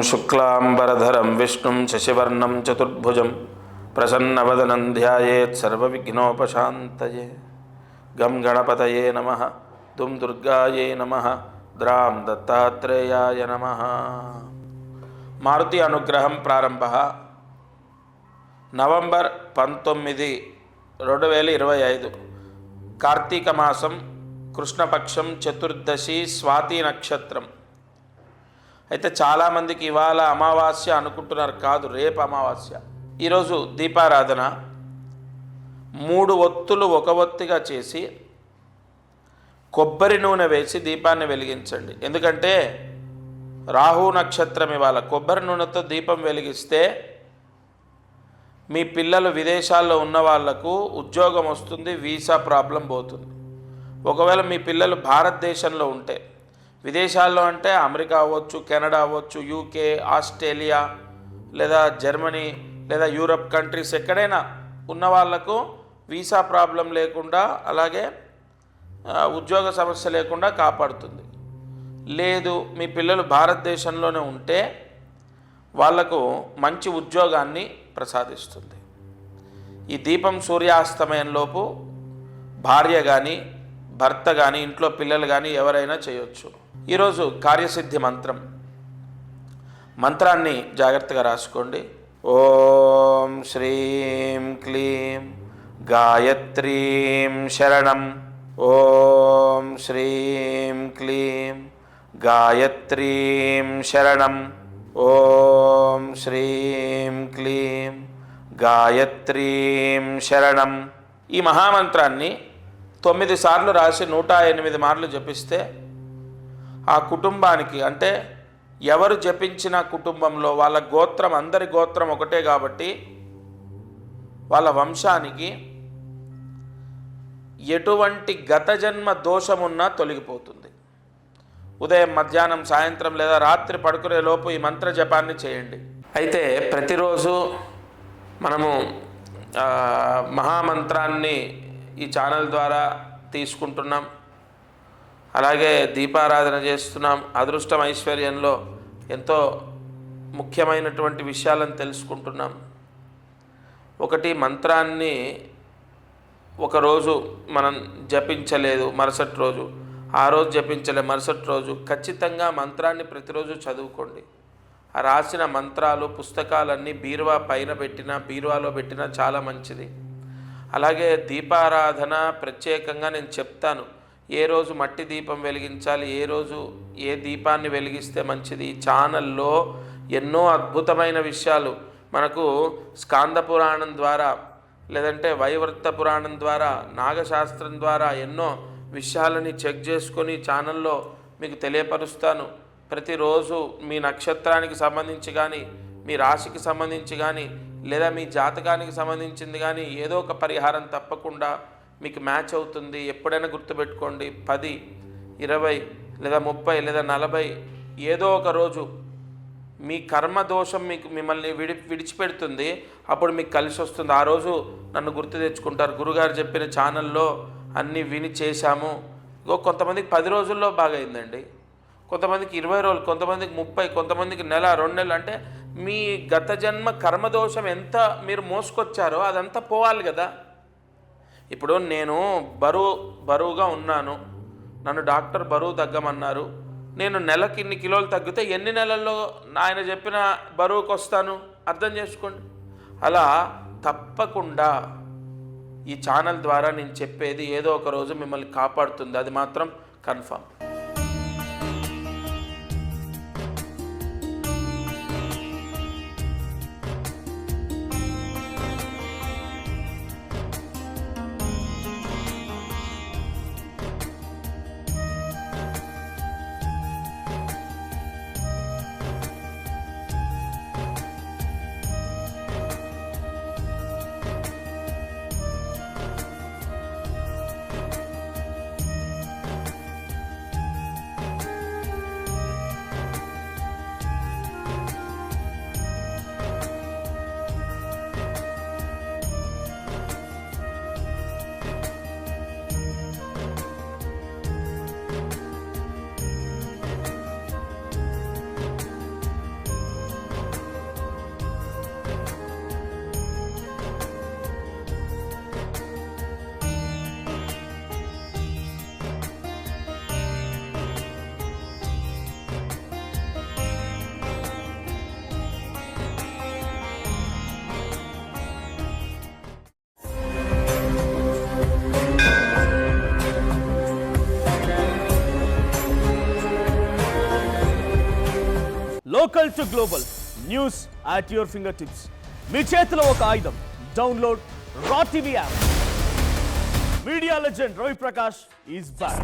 शुक्लांबरधरं विष्णुं शशिवर्णं चतुर्भुजं प्रसन्नवदनं ध्यायेत् सर्वविघ्नोपशान्तये। गं गणपतये नमः, दुं दुर्गायै नमः, द्रां दत्तात्रेयाय नमः। मारुति अनुग्रहं प्रारंभः नవంబర్ 19, 2025 కార్తీక మాసం కృష్ణపక్షం చతుర్దశి స్వాతి నక్షత్రం. అయితే చాలామందికి ఇవాళ అమావాస్య అనుకుంటున్నారు, కాదు, రేపు అమావాస్య. ఈరోజు దీపారాధన 3 ఒత్తులు ఒక ఒత్తిగా చేసి కొబ్బరి నూనె వేసి దీపాన్ని వెలిగించండి. ఎందుకంటే రాహు నక్షత్రం ఇవాళ. కొబ్బరి నూనెతో దీపం వెలిగిస్తే మీ పిల్లలు విదేశాల్లో ఉన్న వాళ్లకు ఉద్యోగం వస్తుంది, వీసా ప్రాబ్లం పోతుంది. ఒకవేళ మీ పిల్లలు భారతదేశంలో ఉంటే, విదేశాల్లో అంటే అమెరికా అవ్వచ్చు, కెనడా అవ్వచ్చు, యూకే, ఆస్ట్రేలియా లేదా జర్మనీ లేదా యూరప్ కంట్రీస్ ఎక్కడైనా ఉన్న వాళ్లకు వీసా ప్రాబ్లం లేకుండా, అలాగే ఉద్యోగ సమస్య లేకుండా కాపాడుతుంది. లేదు మీ పిల్లలు భారతదేశంలోనే ఉంటే వాళ్లకు మంచి ఉద్యోగాన్ని ప్రసాదిస్తుంది. ఈ దీపం సూర్యాస్తమయంలోపు భార్య కానీ భర్త కానీ ఇంట్లో పిల్లలు కానీ ఎవరైనా చేయొచ్చు. ఈరోజు కార్యసిద్ధి మంత్రాన్ని జాగ్రత్తగా రాసుకోండి. ఓం శ్రీం క్లీం గాయత్రీం శరణం. ఓం శ్రీం క్లీం గాయత్రీం శరణం. ఓం శ్రీం క్లీం గాయత్రీం శరణం. ఈ మహామంత్రాన్ని 9 సార్లు రాసి 108 మార్లు జపిస్తే ఆ కుటుంబానికి, అంటే ఎవరు జపించిన కుటుంబంలో వాళ్ళ గోత్రం, అందరి గోత్రం ఒకటే కాబట్టి వాళ్ళ వంశానికి ఎటువంటి గత జన్మ దోషమున్నా తొలగిపోతుంది. ఉదయం, మధ్యాహ్నం, సాయంత్రం లేదా రాత్రి పడుకునే లోపు ఈ మంత్ర జపాన్ని చేయండి. అయితే ప్రతిరోజు మనము మహామంత్రాన్ని ఈ ఛానల్ ద్వారా తీసుకుంటున్నాం, అలాగే దీపారాధన చేస్తున్నాం. అదృష్టం ఐశ్వర్యంలో ఎంతో ముఖ్యమైనటువంటి విషయాలను తెలుసుకుంటున్నాం. ఒకటి, మంత్రాన్ని ఒకరోజు మనం జపించలేదు, మరుసటి రోజు, ఆ రోజు జపించలే, మరుసటి రోజు ఖచ్చితంగా మంత్రాన్ని ప్రతిరోజు చదువుకోండి. ఆ రాసిన మంత్రాలు పుస్తకాలన్నీ బీరువా పైన పెట్టినా, బీరువాలో పెట్టినా చాలా మంచిది. అలాగే దీపారాధన ప్రత్యేకంగా నేను చెప్తాను, ఏ రోజు మట్టి దీపం వెలిగించాలి, ఏ రోజు ఏ దీపాన్ని వెలిగిస్తే మంచిది. ఈ ఛానల్లో ఎన్నో అద్భుతమైన విషయాలు మనకు స్కాంద పురాణం ద్వారా, లేదంటే వైవర్త పురాణం ద్వారా, నాగశాస్త్రం ద్వారా ఎన్నో విషయాలని చెక్ చేసుకొని ఛానల్లో మీకు తెలియపరుస్తాను. ప్రతిరోజు మీ నక్షత్రానికి సంబంధించి కానీ, మీ రాశికి సంబంధించి కానీ, లేదా మీ జాతకానికి సంబంధించింది కానీ ఏదో ఒక పరిహారం తప్పకుండా మీకు మ్యాచ్ అవుతుంది. ఎప్పుడైనా గుర్తుపెట్టుకోండి, 10, 20 లేదా 30 లేదా 40 ఏదో ఒక రోజు మీ కర్మ దోషం మిమ్మల్ని విడిచిపెడుతుంది. అప్పుడు మీకు కలిసి వస్తుంది. ఆ రోజు నన్ను గుర్తు తెచ్చుకుంటారు, గురుగారు చెప్పిన ఛానల్లో అన్నీ విని చేశాము. కొంతమందికి 10 రోజుల్లో బాగా అయిందండి, కొంతమందికి 20 రోజులు, కొంతమందికి 30, కొంతమందికి నెల, 2 నెలలు. అంటే మీ గత జన్మ కర్మదోషం ఎంత మీరు మోసుకొచ్చారో అదంతా పోవాలి కదా. ఇప్పుడు నేను బరువుగా ఉన్నాను, నన్ను డాక్టర్ బరువు తగ్గమన్నారు. నేను నెలకి ఇన్ని కిలోలు తగ్గితే ఎన్ని నెలల్లో ఆయన చెప్పిన బరువుకు వస్తాను, అర్థం చేసుకోండి. అలా తప్పకుండా ఈ ఛానల్ ద్వారా నేను చెప్పేది ఏదో ఒక రోజు మిమ్మల్ని కాపాడుతుంది, అది మాత్రం confirm. Local to global news at your fingertips. మీ చేతిలో ఒక ఆయుధం. Download R TV app. Media legend Ravi Prakash is back.